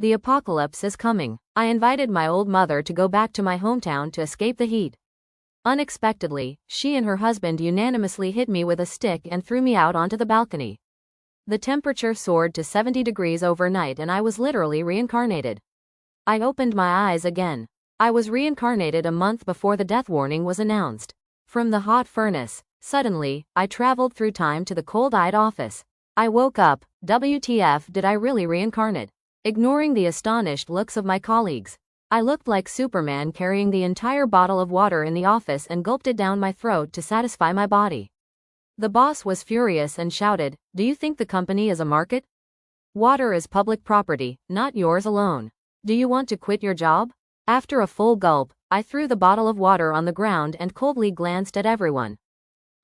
The apocalypse is coming. I invited my old mother to go back to my hometown to escape the heat. Unexpectedly, she and her husband unanimously hit me with a stick and threw me out onto the balcony. The temperature soared to 70 degrees overnight and I was literally reincarnated. I opened my eyes again. I was reincarnated a month before the death warning was announced. From the hot furnace, suddenly, I traveled through time to the cold-eyed office. I woke up. WTF, did I really reincarnate? Ignoring the astonished looks of my colleagues, I looked like Superman carrying the entire bottle of water in the office and gulped it down my throat to satisfy my body. The boss was furious and shouted, "Do you think the company is a market? Water is public property, not yours alone. Do you want to quit your job?" After a full gulp, I threw the bottle of water on the ground and coldly glanced at everyone.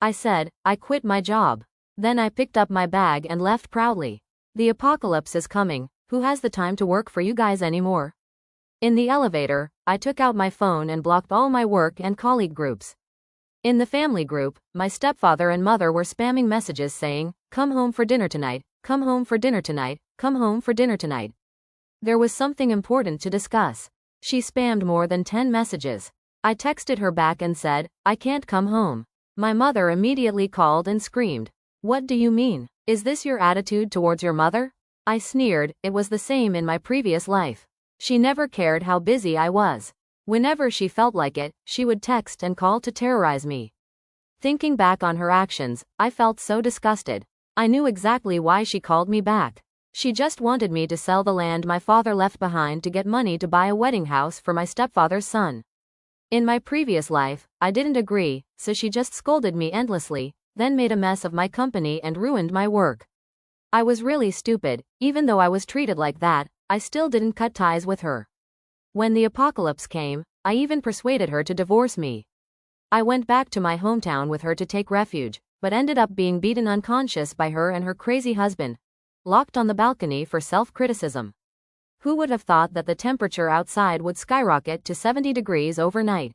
I said, "I quit my job." Then I picked up my bag and left proudly. The apocalypse is coming. Who has the time to work for you guys anymore? In the elevator, I took out my phone and blocked all my work and colleague groups. In the family group, my stepfather and mother were spamming messages saying, "Come home for dinner tonight, come home for dinner tonight, come home for dinner tonight." There was something important to discuss. She spammed more than 10 messages. I texted her back and said, "I can't come home." My mother immediately called and screamed, "What do you mean? Is this your attitude towards your mother?" I sneered, it was the same in my previous life. She never cared how busy I was. Whenever she felt like it, she would text and call to terrorize me. Thinking back on her actions, I felt so disgusted. I knew exactly why she called me back. She just wanted me to sell the land my father left behind to get money to buy a wedding house for my stepfather's son. In my previous life, I didn't agree, so she just scolded me endlessly, then made a mess of my company and ruined my work. I was really stupid. Even though I was treated like that, I still didn't cut ties with her. When the apocalypse came, I even persuaded her to divorce me. I went back to my hometown with her to take refuge, but ended up being beaten unconscious by her and her crazy husband, locked on the balcony for self-criticism. Who would have thought that the temperature outside would skyrocket to 70 degrees overnight?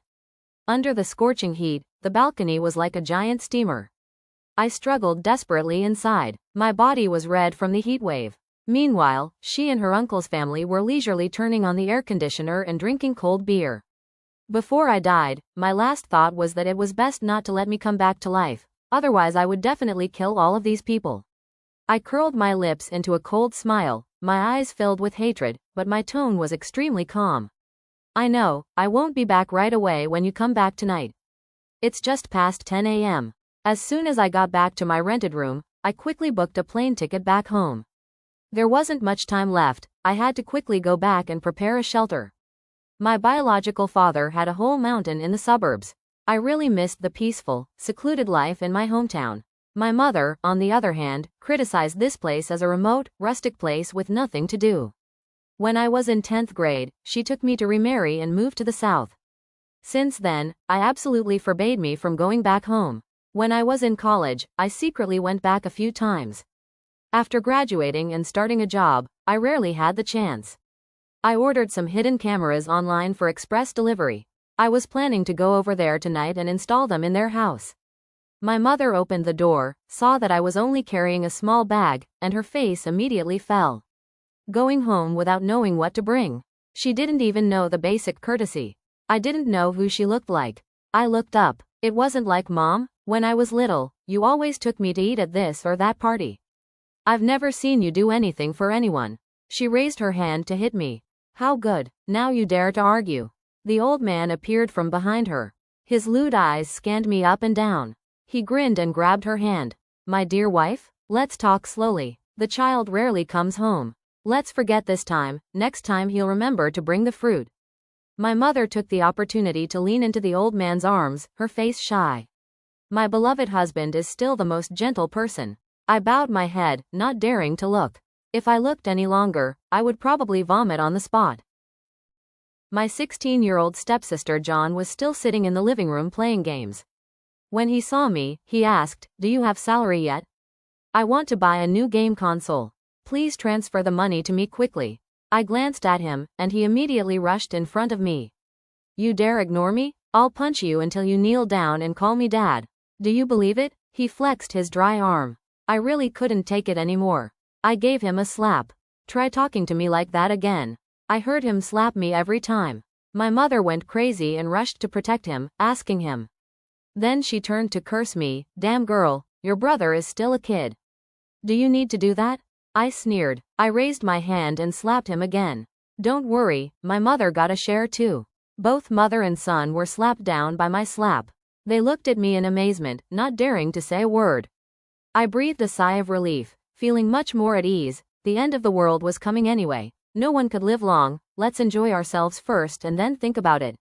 Under the scorching heat, the balcony was like a giant steamer. I struggled desperately inside. My body was red from the heat wave. Meanwhile, she and her uncle's family were leisurely turning on the air conditioner and drinking cold beer. Before I died, my last thought was that it was best not to let me come back to life, otherwise I would definitely kill all of these people. I curled my lips into a cold smile, my eyes filled with hatred, but my tone was extremely calm. "I know, I won't be back right away when you come back tonight. It's just past 10 a.m. As soon as I got back to my rented room, I quickly booked a plane ticket back home. There wasn't much time left. I had to quickly go back and prepare a shelter. My biological father had a whole mountain in the suburbs. I really missed the peaceful, secluded life in my hometown. My mother, on the other hand, criticized this place as a remote, rustic place with nothing to do. When I was in 10th grade, she took me to remarry and move to the south. Since then, I absolutely forbade me from going back home. When I was in college, I secretly went back a few times. After graduating and starting a job, I rarely had the chance. I ordered some hidden cameras online for express delivery. I was planning to go over there tonight and install them in their house. My mother opened the door, saw that I was only carrying a small bag, and her face immediately fell. Going home without knowing what to bring. She didn't even know the basic courtesy. I didn't know who she looked like. I looked up. It wasn't like, "Mom, when I was little, you always took me to eat at this or that party. I've never seen you do anything for anyone." She raised her hand to hit me. "How good, now you dare to argue." The old man appeared from behind her. His lewd eyes scanned me up and down. He grinned and grabbed her hand. "My dear wife, let's talk slowly. The child rarely comes home. Let's forget this time, next time he'll remember to bring the fruit." My mother took the opportunity to lean into the old man's arms, her face shy. My beloved husband is still the most gentle person. I bowed my head, not daring to look. If I looked any longer, I would probably vomit on the spot. My 16-year-old stepsister John was still sitting in the living room playing games. When he saw me, he asked, "Do you have salary yet? I want to buy a new game console. Please transfer the money to me quickly." I glanced at him, and he immediately rushed in front of me. "You dare ignore me? I'll punch you until you kneel down and call me dad. Do you believe it?" He flexed his dry arm. I really couldn't take it anymore. I gave him a slap. Try talking to me like that again. I heard him slap me every time. My mother went crazy and rushed to protect him, asking him. Then she turned to curse me. Damn girl, your brother is still a kid. Do you need to do that? I sneered. I raised my hand and slapped him again. Don't worry, my mother got a share too. Both mother and son were slapped down by my slap. They looked at me in amazement, not daring to say a word. I breathed a sigh of relief, feeling much more at ease. The end of the world was coming anyway. No one could live long. Let's enjoy ourselves first and then think about it.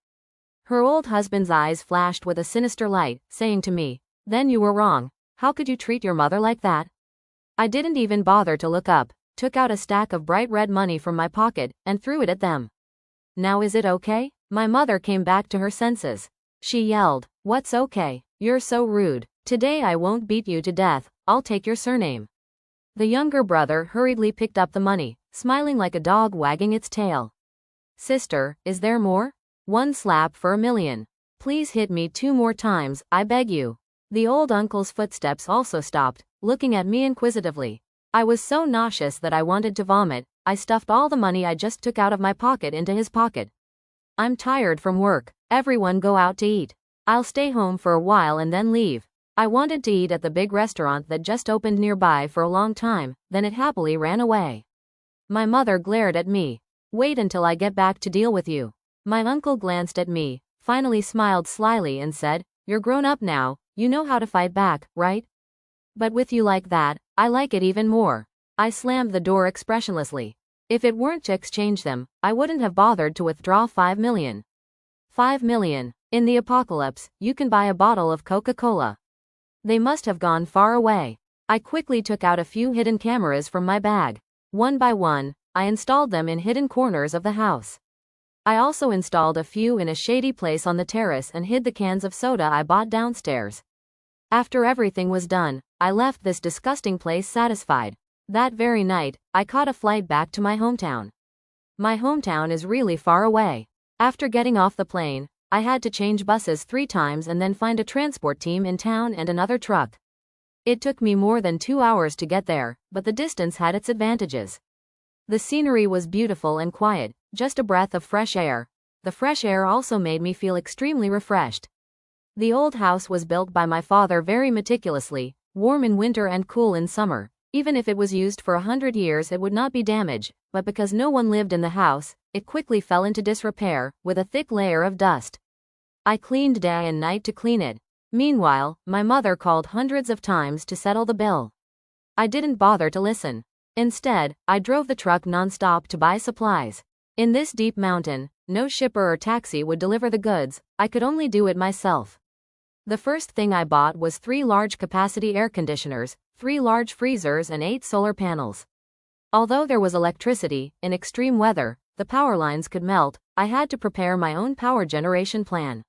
Her old husband's eyes flashed with a sinister light, saying to me, then you were wrong. How could you treat your mother like that? I didn't even bother to look up, took out a stack of bright red money from my pocket, and threw it at them. Now is it okay? My mother came back to her senses. She yelled, what's okay? You're so rude. Today I won't beat you to death, I'll take your surname. The younger brother hurriedly picked up the money, smiling like a dog wagging its tail. Sister, is there more? One slap for $1 million. Please hit me 2 more times, I beg you. The old uncle's footsteps also stopped, looking at me inquisitively. I was so nauseous that I wanted to vomit. I stuffed all the money I just took out of my pocket into his pocket. I'm tired from work. Everyone go out to eat. I'll stay home for a while and then leave. I wanted to eat at the big restaurant that just opened nearby for a long time, then it happily ran away. My mother glared at me. Wait until I get back to deal with you. My uncle glanced at me, finally smiled slyly and said, you're grown up now, you know how to fight back, right? But with you like that, I like it even more. I slammed the door expressionlessly. If it weren't to exchange them, I wouldn't have bothered to withdraw $5 million. $5 million. In the apocalypse, you can buy a bottle of Coca-Cola. They must have gone far away. I quickly took out a few hidden cameras from my bag. One by one, I installed them in hidden corners of the house. I also installed a few in a shady place on the terrace and hid the cans of soda I bought downstairs. After everything was done, I left this disgusting place satisfied. That very night, I caught a flight back to my hometown. My hometown is really far away. After getting off the plane, I had to change buses 3 times and then find a transport team in town and another truck. It took me more than 2 hours to get there, but the distance had its advantages. The scenery was beautiful and quiet, just a breath of fresh air. The fresh air also made me feel extremely refreshed. The old house was built by my father very meticulously, warm in winter and cool in summer. Even if it was used for 100 years it would not be damaged, but because no one lived in the house, it quickly fell into disrepair, with a thick layer of dust. I cleaned day and night to clean it. Meanwhile, my mother called hundreds of times to settle the bill. I didn't bother to listen. Instead, I drove the truck non-stop to buy supplies. In this deep mountain, no shipper or taxi would deliver the goods, I could only do it myself. The first thing I bought was 3 large capacity air conditioners, 3 large freezers and 8 solar panels. Although there was electricity, in extreme weather, the power lines could melt, I had to prepare my own power generation plan.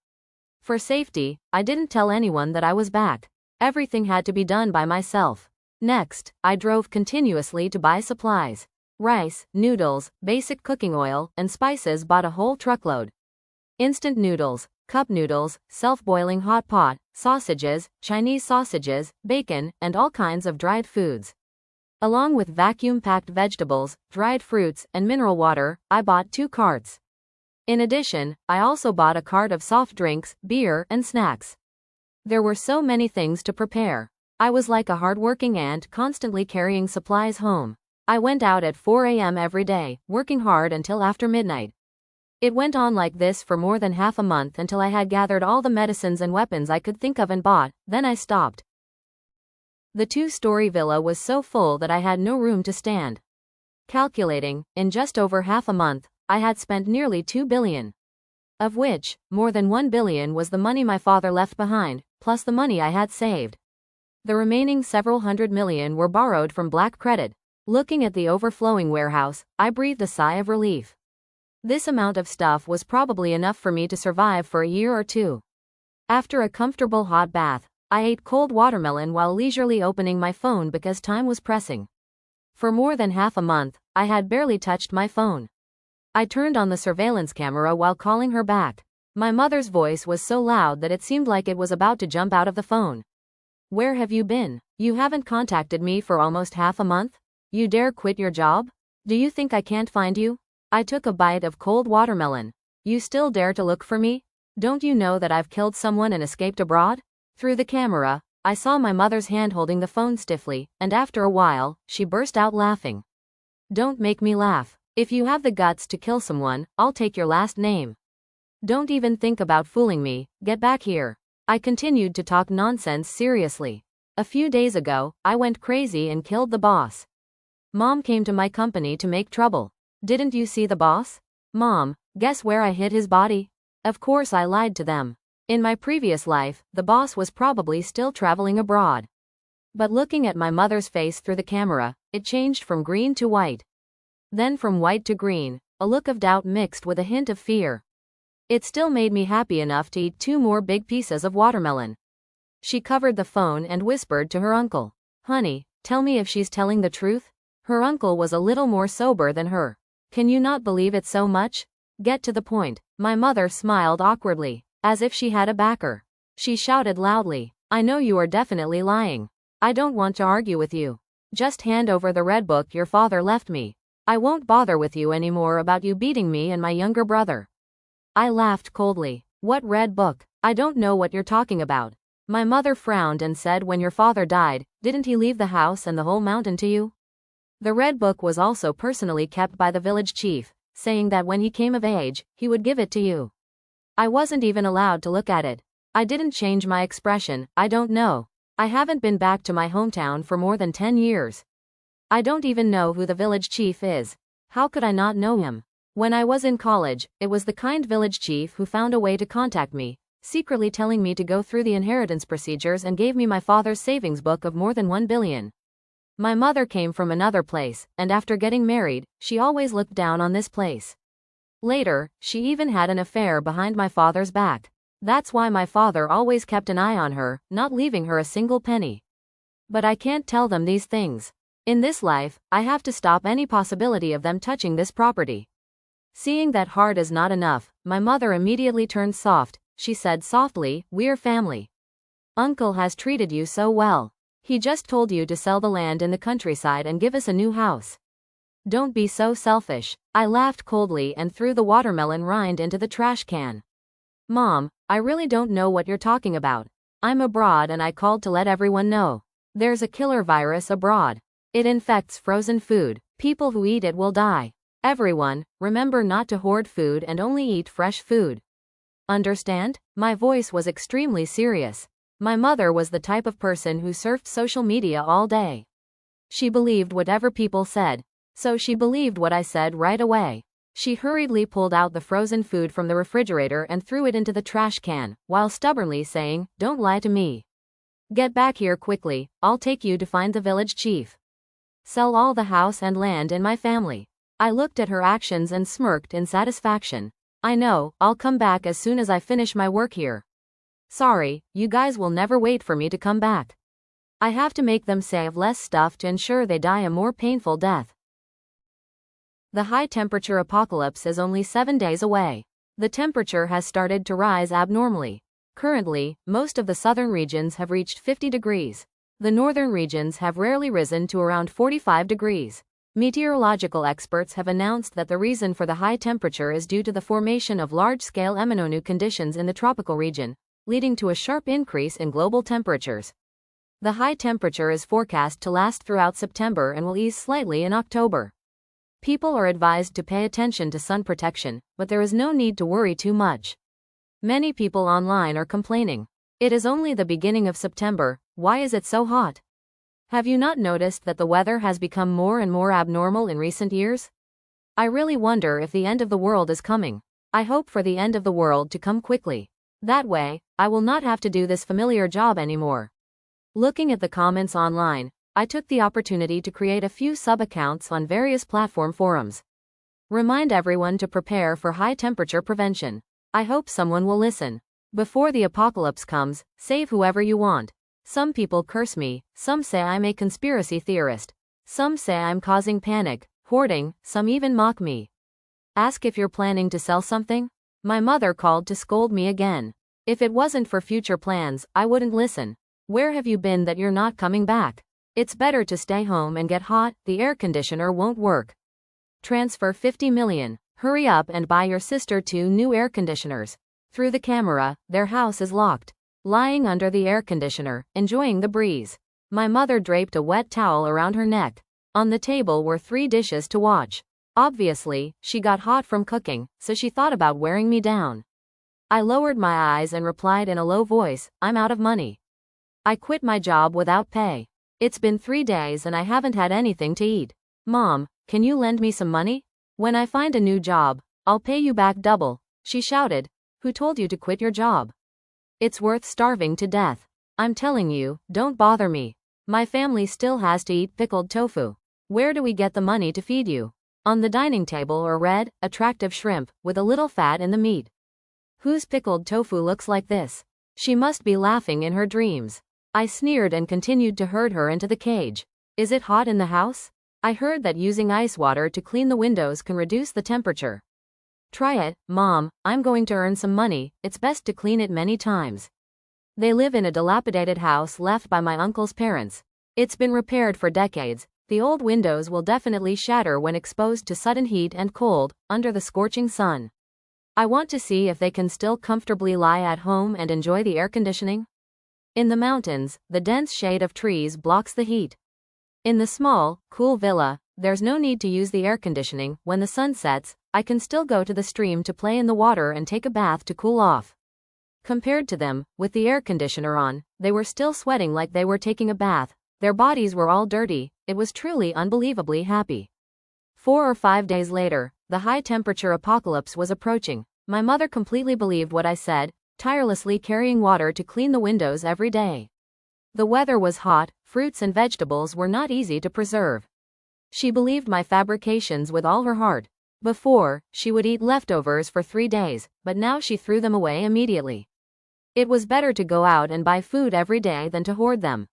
For safety, I didn't tell anyone that I was back. Everything had to be done by myself. Next, I drove continuously to buy supplies. Rice, noodles, basic cooking oil, and spices bought a whole truckload. Instant noodles, cup noodles, self-boiling hot pot, sausages, Chinese sausages, bacon, and all kinds of dried foods. Along with vacuum-packed vegetables, dried fruits, and mineral water, I bought 2 carts. In addition, I also bought a cart of soft drinks, beer, and snacks. There were so many things to prepare. I was like a hard-working ant constantly carrying supplies home. I went out at 4 a.m. every day, working hard until after midnight. It went on like this for more than half a month until I had gathered all the medicines and weapons I could think of and bought, then I stopped. The 2-story villa was so full that I had no room to stand. Calculating, in just over half a month, I had spent nearly $2 billion. Of which, more than $1 billion was the money my father left behind, plus the money I had saved. The remaining several $100 million were borrowed from black credit. Looking at the overflowing warehouse, I breathed a sigh of relief. This amount of stuff was probably enough for me to survive for a year or 2. After a comfortable hot bath, I ate cold watermelon while leisurely opening my phone because time was pressing. For more than half a month, I had barely touched my phone. I turned on the surveillance camera while calling her back. My mother's voice was so loud that it seemed like it was about to jump out of the phone. Where have you been? You haven't contacted me for almost half a month? You dare quit your job? Do you think I can't find you? I took a bite of cold watermelon. You still dare to look for me? Don't you know that I've killed someone and escaped abroad? Through the camera, I saw my mother's hand holding the phone stiffly, and after a while, she burst out laughing. Don't make me laugh. If you have the guts to kill someone, I'll take your last name. Don't even think about fooling me, get back here. I continued to talk nonsense seriously. A few days ago, I went crazy and killed the boss. Mom came to my company to make trouble. Didn't you see the boss? Mom, guess where I hid his body? Of course I lied to them. In my previous life, the boss was probably still traveling abroad. But looking at my mother's face through the camera, it changed from green to white. Then from white to green, a look of doubt mixed with a hint of fear. It still made me happy enough to eat 2 more big pieces of watermelon. She covered the phone and whispered to her uncle. Honey, tell me if she's telling the truth? Her uncle was a little more sober than her. Can you not believe it so much? Get to the point. My mother smiled awkwardly, as if she had a backer. She shouted loudly, I know you are definitely lying. I don't want to argue with you. Just hand over the red book your father left me. I won't bother with you anymore about you beating me and my younger brother. I laughed coldly. What red book? I don't know what you're talking about. My mother frowned and said, when your father died, didn't he leave the house and the whole mountain to you? The red book was also personally kept by the village chief, saying that when he came of age, he would give it to you. I wasn't even allowed to look at it. I didn't change my expression, I don't know. I haven't been back to my hometown for more than 10 years. I don't even know who the village chief is. How could I not know him? When I was in college, it was the kind village chief who found a way to contact me, secretly telling me to go through the inheritance procedures and gave me my father's savings book of more than 1 billion. My mother came from another place, and after getting married, she always looked down on this place. Later, she even had an affair behind my father's back. That's why my father always kept an eye on her, not leaving her a single penny. But I can't tell them these things. In this life, I have to stop any possibility of them touching this property. Seeing that hard is not enough, my mother immediately turned soft. She said softly, we're family. Uncle has treated you so well. He just told you to sell the land in the countryside and give us a new house. Don't be so selfish. I laughed coldly and threw the watermelon rind into the trash can. Mom, I really don't know what you're talking about. I'm abroad and I called to let everyone know. There's a killer virus abroad. It infects frozen food. People who eat it will die. Everyone, remember not to hoard food and only eat fresh food. Understand? My voice was extremely serious. My mother was the type of person who surfed social media all day. She believed whatever people said. So she believed what I said right away. She hurriedly pulled out the frozen food from the refrigerator and threw it into the trash can, while stubbornly saying, don't lie to me. Get back here quickly, I'll take you to find the village chief. Sell all the house and land in my family. I looked at her actions and smirked in satisfaction. I know, I'll come back as soon as I finish my work here. Sorry, you guys will never wait for me to come back. I have to make them save less stuff to ensure they die a more painful death. The high temperature apocalypse is only 7 days away. The temperature has started to rise abnormally. Currently, most of the southern regions have reached 50 degrees. The northern regions have rarely risen to around 45 degrees. Meteorological experts have announced that the reason for the high temperature is due to the formation of large-scale El Niño conditions in the tropical region, leading to a sharp increase in global temperatures. The high temperature is forecast to last throughout September and will ease slightly in October. People are advised to pay attention to sun protection, but there is no need to worry too much. Many people online are complaining. It is only the beginning of September, why is it so hot? Have you not noticed that the weather has become more and more abnormal in recent years? I really wonder if the end of the world is coming. I hope for the end of the world to come quickly. That way, I will not have to do this familiar job anymore. Looking at the comments online, I took the opportunity to create a few sub-accounts on various platform forums. Remind everyone to prepare for high temperature prevention. I hope someone will listen. Before the apocalypse comes, save whoever you want. Some people curse me, some say I'm a conspiracy theorist. Some say I'm causing panic, hoarding, some even mock me. Ask if you're planning to sell something? My mother called to scold me again. If it wasn't for future plans, I wouldn't listen. Where have you been that you're not coming back? It's better to stay home and get hot, the air conditioner won't work. Transfer 50 million. Hurry up and buy your sister 2 new air conditioners. Through the camera, their house is locked. Lying under the air conditioner, enjoying the breeze. My mother draped a wet towel around her neck. On the table were 3 dishes to watch. Obviously, she got hot from cooking, so she thought about wearing me down. I lowered my eyes and replied in a low voice, I'm out of money. I quit my job without pay. It's been 3 days and I haven't had anything to eat. Mom, can you lend me some money? When I find a new job, I'll pay you back double, she shouted. Who told you to quit your job? It's worth starving to death. I'm telling you, don't bother me. My family still has to eat pickled tofu. Where do we get the money to feed you? On the dining table are red, attractive shrimp, with a little fat in the meat. Whose pickled tofu looks like this? She must be laughing in her dreams. I sneered and continued to herd her into the cage. Is it hot in the house? I heard that using ice water to clean the windows can reduce the temperature. Try it, Mom, I'm going to earn some money, it's best to clean it many times. They live in a dilapidated house left by my uncle's parents. It's been repaired for decades. The old windows will definitely shatter when exposed to sudden heat and cold, under the scorching sun. I want to see if they can still comfortably lie at home and enjoy the air conditioning. In the mountains, the dense shade of trees blocks the heat. In the small, cool villa, there's no need to use the air conditioning. When the sun sets, I can still go to the stream to play in the water and take a bath to cool off. Compared to them, with the air conditioner on, they were still sweating like they were taking a bath. Their bodies were all dirty. It was truly unbelievably happy. 4 or 5 days later, the high-temperature apocalypse was approaching. My mother completely believed what I said, tirelessly carrying water to clean the windows every day. The weather was hot, fruits and vegetables were not easy to preserve. She believed my fabrications with all her heart. Before, she would eat leftovers for 3 days, but now she threw them away immediately. It was better to go out and buy food every day than to hoard them.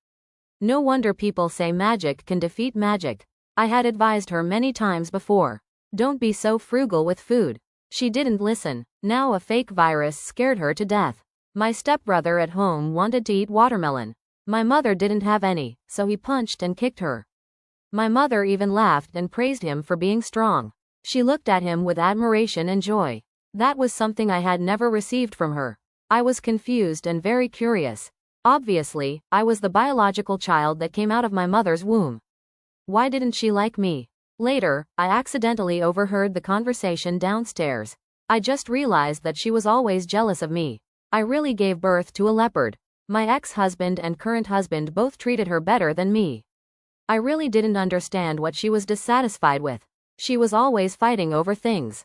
No wonder people say magic can defeat magic. I had advised her many times before. Don't be so frugal with food. She didn't listen. Now a fake virus scared her to death. My stepbrother at home wanted to eat watermelon. My mother didn't have any, so he punched and kicked her. My mother even laughed and praised him for being strong. She looked at him with admiration and joy. That was something I had never received from her. I was confused and very curious. Obviously, I was the biological child that came out of my mother's womb. Why didn't she like me? Later, I accidentally overheard the conversation downstairs. I just realized that she was always jealous of me. I really gave birth to a leopard. My ex-husband and current husband both treated her better than me. I really didn't understand what she was dissatisfied with. She was always fighting over things.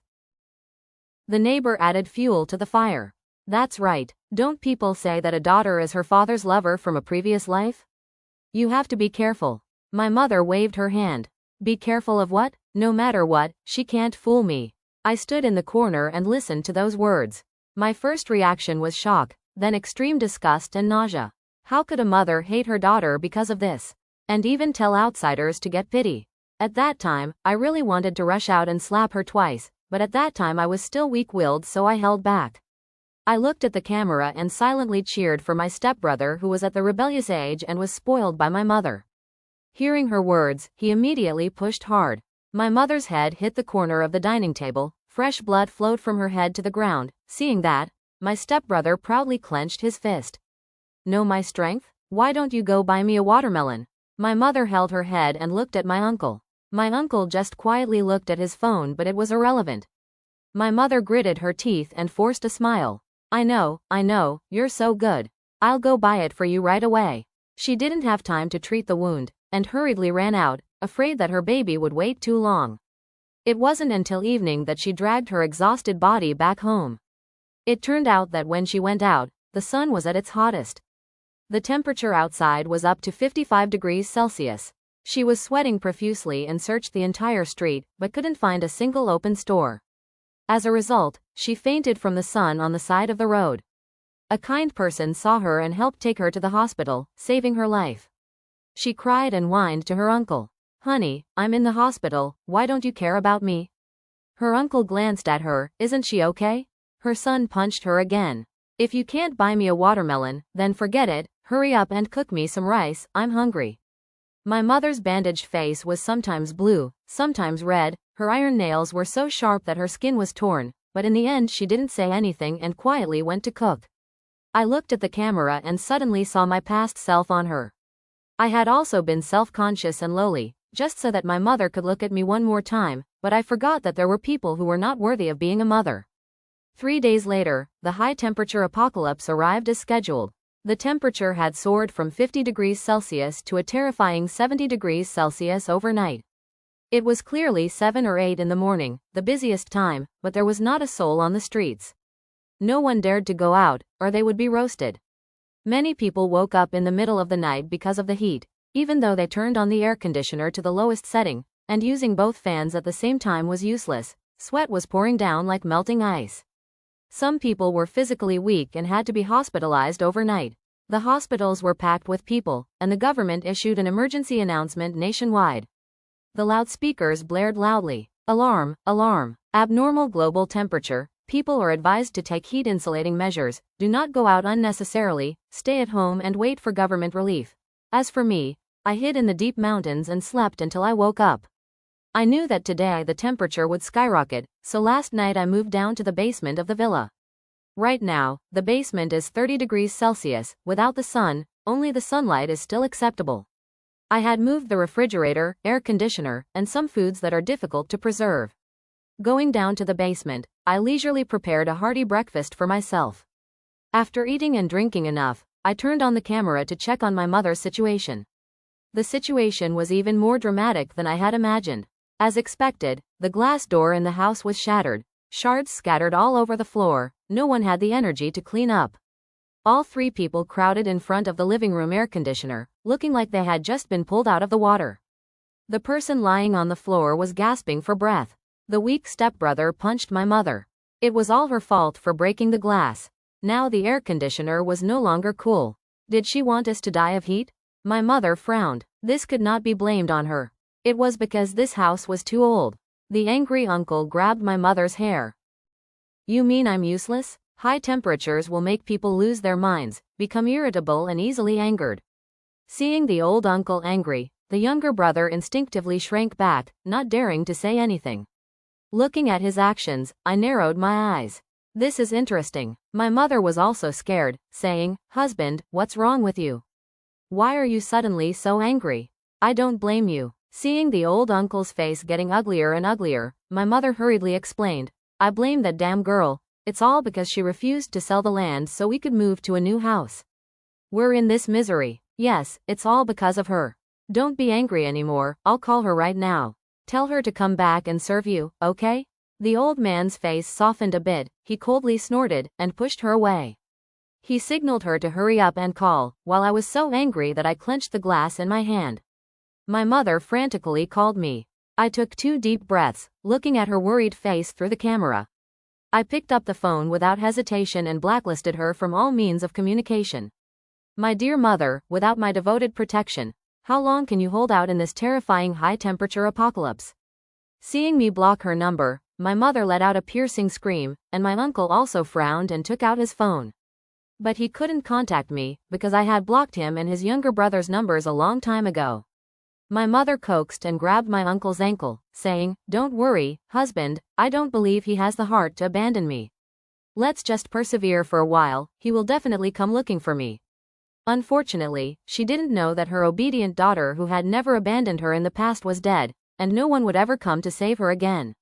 The neighbor added fuel to the fire. That's right. Don't people say that a daughter is her father's lover from a previous life? You have to be careful. My mother waved her hand. Be careful of what? No matter what, she can't fool me. I stood in the corner and listened to those words. My first reaction was shock, then extreme disgust and nausea. How could a mother hate her daughter because of this? And even tell outsiders to get pity. At that time, I really wanted to rush out and slap her twice, but at that time I was still weak-willed, so I held back. I looked at the camera and silently cheered for my stepbrother, who was at the rebellious age and was spoiled by my mother. Hearing her words, he immediately pushed hard. My mother's head hit the corner of the dining table. Fresh blood flowed from her head to the ground. Seeing that, my stepbrother proudly clenched his fist. Know my strength? Why don't you go buy me a watermelon? My mother held her head and looked at my uncle. My uncle just quietly looked at his phone, but it was irrelevant. My mother gritted her teeth and forced a smile. I know, you're so good. I'll go buy it for you right away. She didn't have time to treat the wound, and hurriedly ran out, afraid that her baby would wait too long. It wasn't until evening that she dragged her exhausted body back home. It turned out that when she went out, the sun was at its hottest. The temperature outside was up to 55 degrees Celsius. She was sweating profusely and searched the entire street, but couldn't find a single open store. As a result, she fainted from the sun on the side of the road. A kind person saw her and helped take her to the hospital, saving her life. She cried and whined to her uncle. Honey, I'm in the hospital, why don't you care about me? Her uncle glanced at her. Isn't she okay? Her son punched her again. If you can't buy me a watermelon, then forget it. Hurry up and cook me some rice, I'm hungry. My mother's bandaged face was sometimes blue, sometimes red, her iron nails were so sharp that her skin was torn, but in the end she didn't say anything and quietly went to cook. I looked at the camera and suddenly saw my past self on her. I had also been self-conscious and lowly, just so that my mother could look at me one more time, but I forgot that there were people who were not worthy of being a mother. 3 days later, the high-temperature apocalypse arrived as scheduled. The temperature had soared from 50 degrees Celsius to a terrifying 70 degrees Celsius overnight. It was clearly 7 or 8 in the morning, the busiest time, but there was not a soul on the streets. No one dared to go out, or they would be roasted. Many people woke up in the middle of the night because of the heat, even though they turned on the air conditioner to the lowest setting, and using both fans at the same time was useless. Sweat was pouring down like melting ice. Some people were physically weak and had to be hospitalized overnight. The hospitals were packed with people, and the government issued an emergency announcement nationwide. The loudspeakers blared loudly. Alarm, alarm, abnormal global temperature. People are advised to take heat insulating measures, do not go out unnecessarily, stay at home and wait for government relief. As for me, I hid in the deep mountains and slept until I woke up. I knew that today the temperature would skyrocket, so last night I moved down to the basement of the villa. Right now, the basement is 30 degrees Celsius, without the sun, only the sunlight is still acceptable. I had moved the refrigerator, air conditioner, and some foods that are difficult to preserve. Going down to the basement, I leisurely prepared a hearty breakfast for myself. After eating and drinking enough, I turned on the camera to check on my mother's situation. The situation was even more dramatic than I had imagined. As expected, the glass door in the house was shattered, shards scattered all over the floor, no one had the energy to clean up. All 3 people crowded in front of the living room air conditioner, looking like they had just been pulled out of the water. The person lying on the floor was gasping for breath. The weak stepbrother punched my mother. It was all her fault for breaking the glass. Now the air conditioner was no longer cool. Did she want us to die of heat? My mother frowned. This could not be blamed on her. It was because this house was too old. The angry uncle grabbed my mother's hair. You mean I'm useless? High temperatures will make people lose their minds, become irritable and easily angered. Seeing the old uncle angry, the younger brother instinctively shrank back, not daring to say anything. Looking at his actions, I narrowed my eyes. This is interesting. My mother was also scared, saying, "Husband, what's wrong with you? Why are you suddenly so angry?" "I don't blame you." Seeing the old uncle's face getting uglier and uglier, my mother hurriedly explained, "I blame that damn girl. It's all because she refused to sell the land so we could move to a new house. We're in this misery. Yes, it's all because of her. Don't be angry anymore, I'll call her right now. Tell her to come back and serve you, okay?" The old man's face softened a bit, he coldly snorted, and pushed her away. He signaled her to hurry up and call, while I was so angry that I clenched the glass in my hand. My mother frantically called me. I took 2 deep breaths, looking at her worried face through the camera. I picked up the phone without hesitation and blacklisted her from all means of communication. My dear mother, without my devoted protection, how long can you hold out in this terrifying high-temperature apocalypse? Seeing me block her number, my mother let out a piercing scream, and my uncle also frowned and took out his phone. But he couldn't contact me, because I had blocked him and his younger brother's numbers a long time ago. My mother coaxed and grabbed my uncle's ankle, saying, "Don't worry, husband, I don't believe he has the heart to abandon me. Let's just persevere for a while, he will definitely come looking for me." Unfortunately, she didn't know that her obedient daughter who had never abandoned her in the past was dead, and no one would ever come to save her again.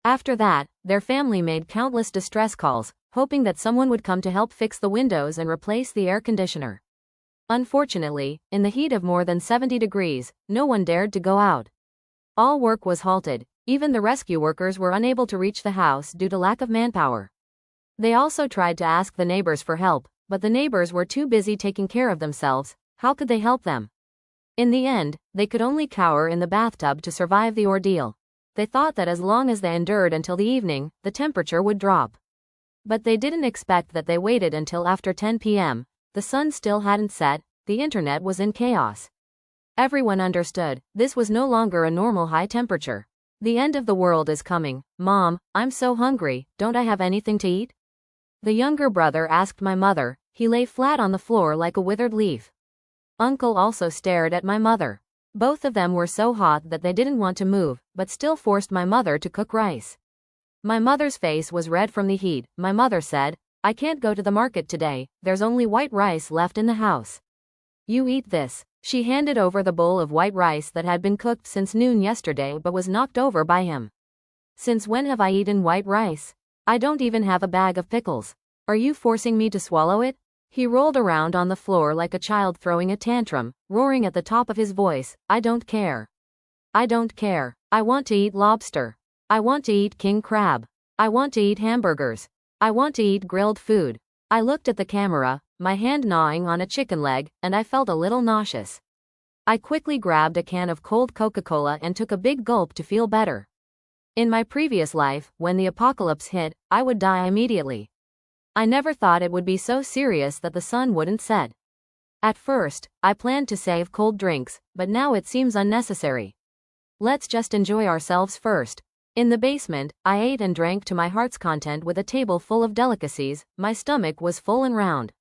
After that, their family made countless distress calls, hoping that someone would come to help fix the windows and replace the air conditioner. Unfortunately, in the heat of more than 70 degrees, no one dared to go out. All work was halted, even the rescue workers were unable to reach the house due to lack of manpower. They also tried to ask the neighbors for help, but the neighbors were too busy taking care of themselves. How could they help them? In the end, they could only cower in the bathtub to survive the ordeal. They thought that as long as they endured until the evening, the temperature would drop. But they didn't expect that they waited until after 10 p.m., the sun still hadn't set, the internet was in chaos. Everyone understood, this was no longer a normal high temperature. The end of the world is coming. "Mom, I'm so hungry, don't I have anything to eat?" The younger brother asked my mother. He lay flat on the floor like a withered leaf. Uncle also stared at my mother. Both of them were so hot that they didn't want to move, but still forced my mother to cook rice. My mother's face was red from the heat. My mother said, "I can't go to the market today, there's only white rice left in the house. You eat this." She handed over the bowl of white rice that had been cooked since noon yesterday but was knocked over by him. "Since when have I eaten white rice? I don't even have a bag of pickles. Are you forcing me to swallow it?" He rolled around on the floor like a child throwing a tantrum, roaring at the top of his voice, "I don't care. I don't care. I want to eat lobster. I want to eat king crab. I want to eat hamburgers. I want to eat grilled food." I looked at the camera, my hand gnawing on a chicken leg, and I felt a little nauseous. I quickly grabbed a can of cold Coca-Cola and took a big gulp to feel better. In my previous life, when the apocalypse hit, I would die immediately. I never thought it would be so serious that the sun wouldn't set. At first, I planned to save cold drinks, but now it seems unnecessary. Let's just enjoy ourselves first. In the basement, I ate and drank to my heart's content with a table full of delicacies. My stomach was full and round.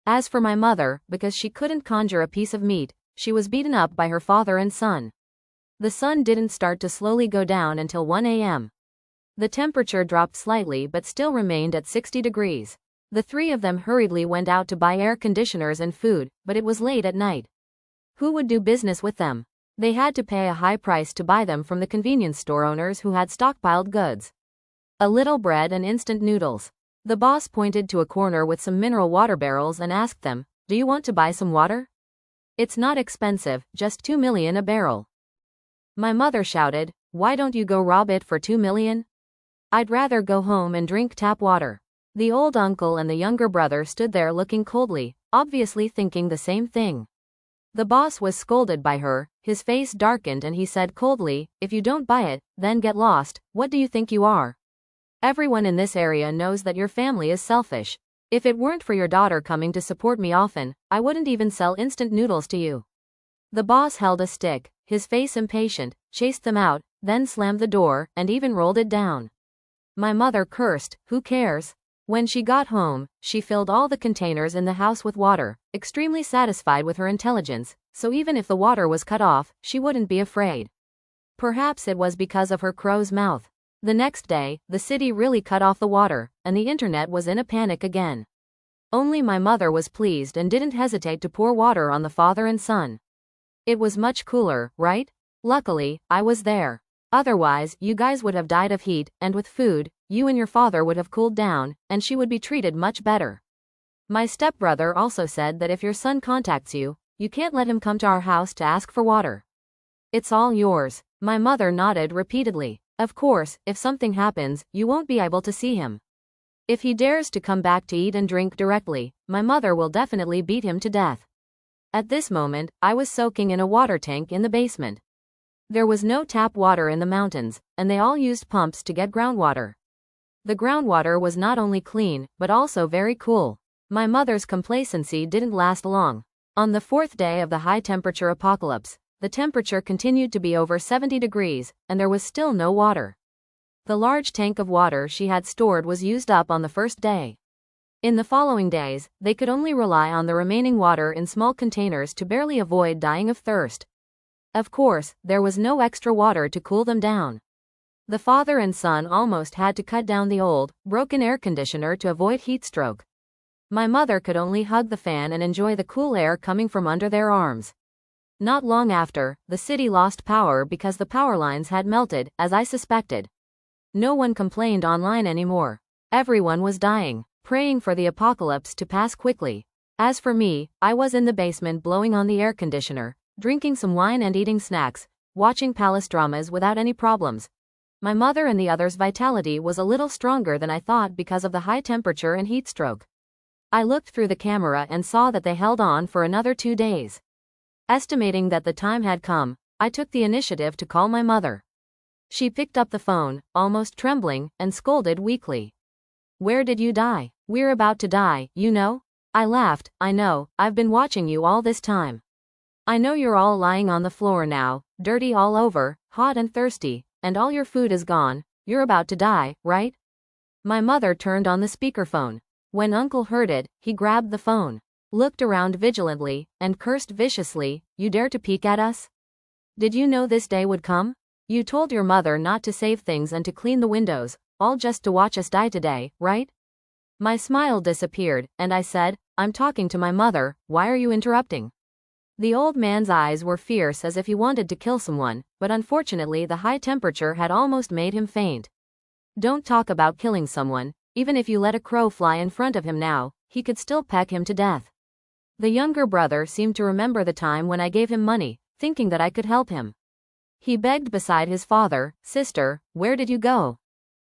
As for my mother, because she couldn't conjure a piece of meat, she was beaten up by her father and son. The sun didn't start to slowly go down until 1 a.m. The temperature dropped slightly but still remained at 60 degrees. The three of them hurriedly went out to buy air conditioners and food, but it was late at night. Who would do business with them? They had to pay a high price to buy them from the convenience store owners who had stockpiled goods. A little bread and instant noodles. The boss pointed to a corner with some mineral water barrels and asked them, "Do you want to buy some water? It's not expensive, just 2 million a barrel." My mother shouted, "Why don't you go rob it for 2 million? I'd rather go home and drink tap water." The old uncle and the younger brother stood there looking coldly, obviously thinking the same thing. The boss was scolded by her, his face darkened and he said coldly, "If you don't buy it, then get lost. What do you think you are? Everyone in this area knows that your family is selfish. If it weren't for your daughter coming to support me often, I wouldn't even sell instant noodles to you." The boss held a stick, his face impatient, chased them out, then slammed the door, and even rolled it down. My mother cursed, "Who cares?" When she got home, she filled all the containers in the house with water, extremely satisfied with her intelligence, so even if the water was cut off, she wouldn't be afraid. Perhaps it was because of her crow's mouth. The next day, the city really cut off the water, and the internet was in a panic again. Only my mother was pleased and didn't hesitate to pour water on the father and son. It was much cooler, right? Luckily, I was there. Otherwise, you guys would have died of heat, and with food, you and your father would have cooled down, and she would be treated much better. My stepbrother also said that if your son contacts you, you can't let him come to our house to ask for water. It's all yours. My mother nodded repeatedly. Of course, if something happens, you won't be able to see him. If he dares to come back to eat and drink directly, my mother will definitely beat him to death. At this moment, I was soaking in a water tank in the basement. There was no tap water in the mountains, and they all used pumps to get groundwater. The groundwater was not only clean, but also very cool. My mother's complacency didn't last long. On the fourth day of the high-temperature apocalypse, the temperature continued to be over 70 degrees, and there was still no water. The large tank of water she had stored was used up on the first day. In the following days, they could only rely on the remaining water in small containers to barely avoid dying of thirst. Of course, there was no extra water to cool them down. The father and son almost had to cut down the old, broken air conditioner to avoid heat stroke. My mother could only hug the fan and enjoy the cool air coming from under their arms. Not long after, the city lost power because the power lines had melted, as I suspected. No one complained online anymore. Everyone was dying, praying for the apocalypse to pass quickly. As for me, I was in the basement blowing on the air conditioner, drinking some wine and eating snacks, watching palace dramas without any problems. My mother and the others' vitality was a little stronger than I thought because of the high temperature and heat stroke. I looked through the camera and saw that they held on for another 2 days. Estimating that the time had come, I took the initiative to call my mother. She picked up the phone, almost trembling, and scolded weakly. "Where did you die? We're about to die, you know?" I laughed. "I know, I've been watching you all this time. I know you're all lying on the floor now, dirty all over, hot and thirsty, and all your food is gone. You're about to die, right?" My mother turned on the speakerphone. When Uncle heard it, he grabbed the phone, looked around vigilantly, and cursed viciously, "You dare to peek at us? Did you know this day would come? You told your mother not to save things and to clean the windows, all just to watch us die today, right? My smile disappeared, and I said, I'm talking to my mother, why are you interrupting? The old man's eyes were fierce as if he wanted to kill someone, but unfortunately the high temperature had almost made him faint. Don't talk about killing someone, even if you let a crow fly in front of him now, he could still peck him to death. The younger brother seemed to remember the time when I gave him money, thinking that I could help him. He begged beside his father, Sister, where did you go?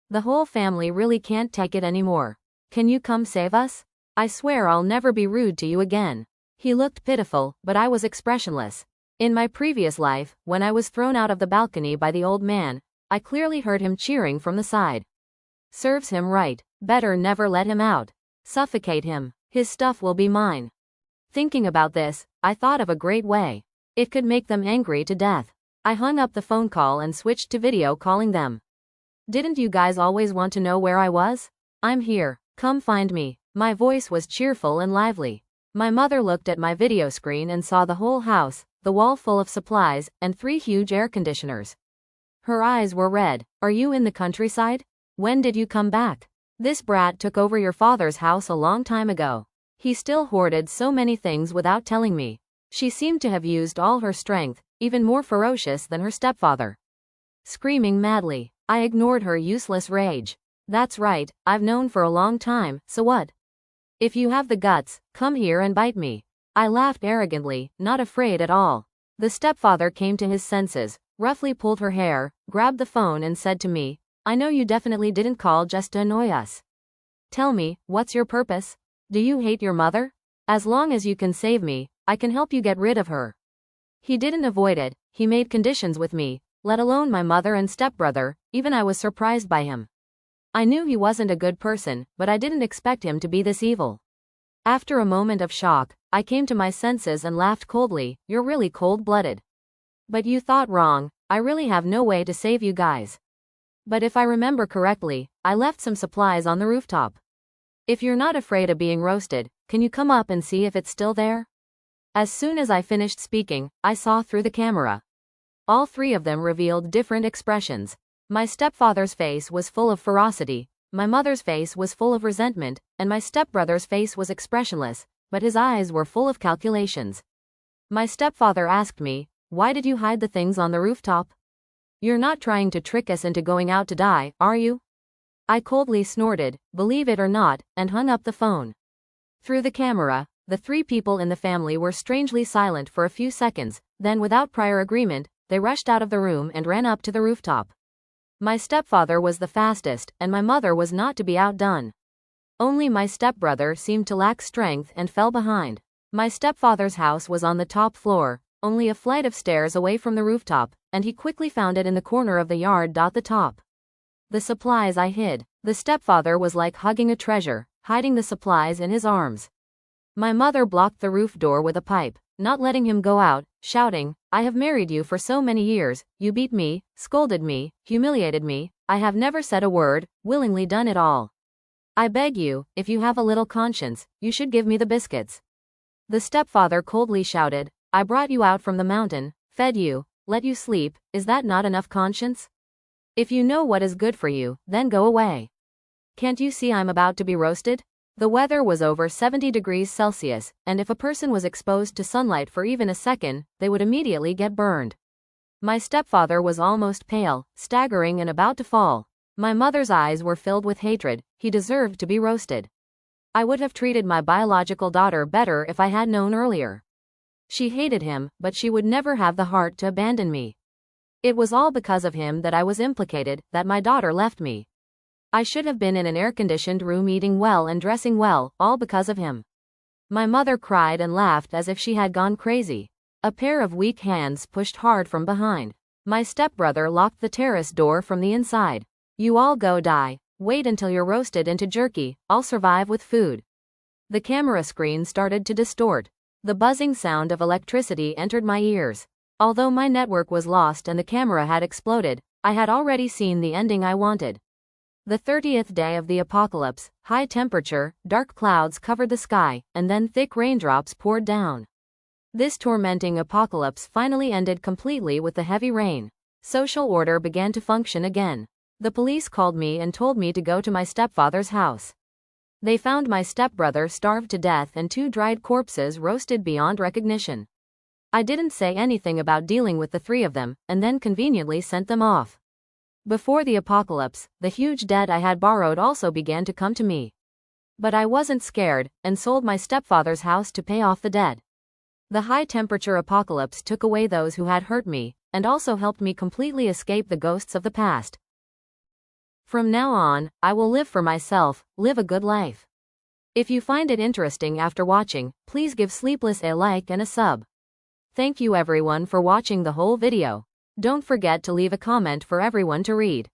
The whole family really can't take it anymore. Can you come save us? I swear I'll never be rude to you again. He looked pitiful, but I was expressionless. In my previous life, when I was thrown out of the balcony by the old man, I clearly heard him cheering from the side. Serves him right. Better never let him out. Suffocate him. His stuff will be mine. Thinking about this, I thought of a great way. It could make them angry to death. I hung up the phone call and switched to video calling them. Didn't you guys always want to know where I was? I'm here. Come find me. My voice was cheerful and lively. My mother looked at my video screen and saw the whole house, the wall full of supplies, and 3 huge air conditioners. Her eyes were red. Are you in the countryside? When did you come back? This brat took over your father's house a long time ago. He still hoarded so many things without telling me. She seemed to have used all her strength, even more ferocious than her stepfather. Screaming madly, I ignored her useless rage. That's right, I've known for a long time, so what? If you have the guts, come here and bite me. I laughed arrogantly, not afraid at all. The stepfather came to his senses, roughly pulled her hair, grabbed the phone and said to me, I know you definitely didn't call just to annoy us. Tell me, what's your purpose? Do you hate your mother? As long as you can save me, I can help you get rid of her. He didn't avoid it, he made conditions with me, let alone my mother and stepbrother, even I was surprised by him. I knew he wasn't a good person, but I didn't expect him to be this evil. After a moment of shock, I came to my senses and laughed coldly, you're really cold-blooded. But you thought wrong, I really have no way to save you guys. But if I remember correctly, I left some supplies on the rooftop. If you're not afraid of being roasted, can you come up and see if it's still there? As soon as I finished speaking, I saw through the camera. All 3 of them revealed different expressions. My stepfather's face was full of ferocity, my mother's face was full of resentment, and my stepbrother's face was expressionless, but his eyes were full of calculations. My stepfather asked me, why did you hide the things on the rooftop? You're not trying to trick us into going out to die, are you? I coldly snorted, believe it or not, and hung up the phone. Through the camera, the 3 people in the family were strangely silent for a few seconds, then without prior agreement, they rushed out of the room and ran up to the rooftop. My stepfather was the fastest, and my mother was not to be outdone. Only my stepbrother seemed to lack strength and fell behind. My stepfather's house was on the top floor, only a flight of stairs away from the rooftop, and he quickly found it in the corner of the yard. The top. The supplies I hid. The stepfather was like hugging a treasure, hiding the supplies in his arms. My mother blocked the roof door with a pipe, not letting him go out, shouting, I have married you for so many years, you beat me, scolded me, humiliated me, I have never said a word, willingly done it all. I beg you, if you have a little conscience, you should give me the biscuits. The stepfather coldly shouted, I brought you out from the mountain, fed you, let you sleep, is that not enough conscience? If you know what is good for you, then go away. Can't you see I'm about to be roasted? The weather was over 70 degrees Celsius, and if a person was exposed to sunlight for even a second, they would immediately get burned. My stepfather was almost pale, staggering and about to fall. My mother's eyes were filled with hatred, he deserved to be roasted. I would have treated my biological daughter better if I had known earlier. She hated him, but she would never have the heart to abandon me. It was all because of him that I was implicated, that my daughter left me. I should have been in an air-conditioned room eating well and dressing well, all because of him. My mother cried and laughed as if she had gone crazy. A pair of weak hands pushed hard from behind. My stepbrother locked the terrace door from the inside. You all go die. Wait until you're roasted into jerky, I'll survive with food. The camera screen started to distort. The buzzing sound of electricity entered my ears. Although my network was lost and the camera had exploded, I had already seen the ending I wanted. The 30th day of the apocalypse, high temperature, dark clouds covered the sky, and then thick raindrops poured down. This tormenting apocalypse finally ended completely with the heavy rain. Social order began to function again. The police called me and told me to go to my stepfather's house. They found my stepbrother starved to death and 2 dried corpses roasted beyond recognition. I didn't say anything about dealing with the 3 of them, and then conveniently sent them off. Before the apocalypse, the huge debt I had borrowed also began to come to me. But I wasn't scared, and sold my stepfather's house to pay off the debt. The high-temperature apocalypse took away those who had hurt me, and also helped me completely escape the ghosts of the past. From now on, I will live for myself, live a good life. If you find it interesting after watching, please give Sleepless a like and a sub. Thank you everyone for watching the whole video. Don't forget to leave a comment for everyone to read.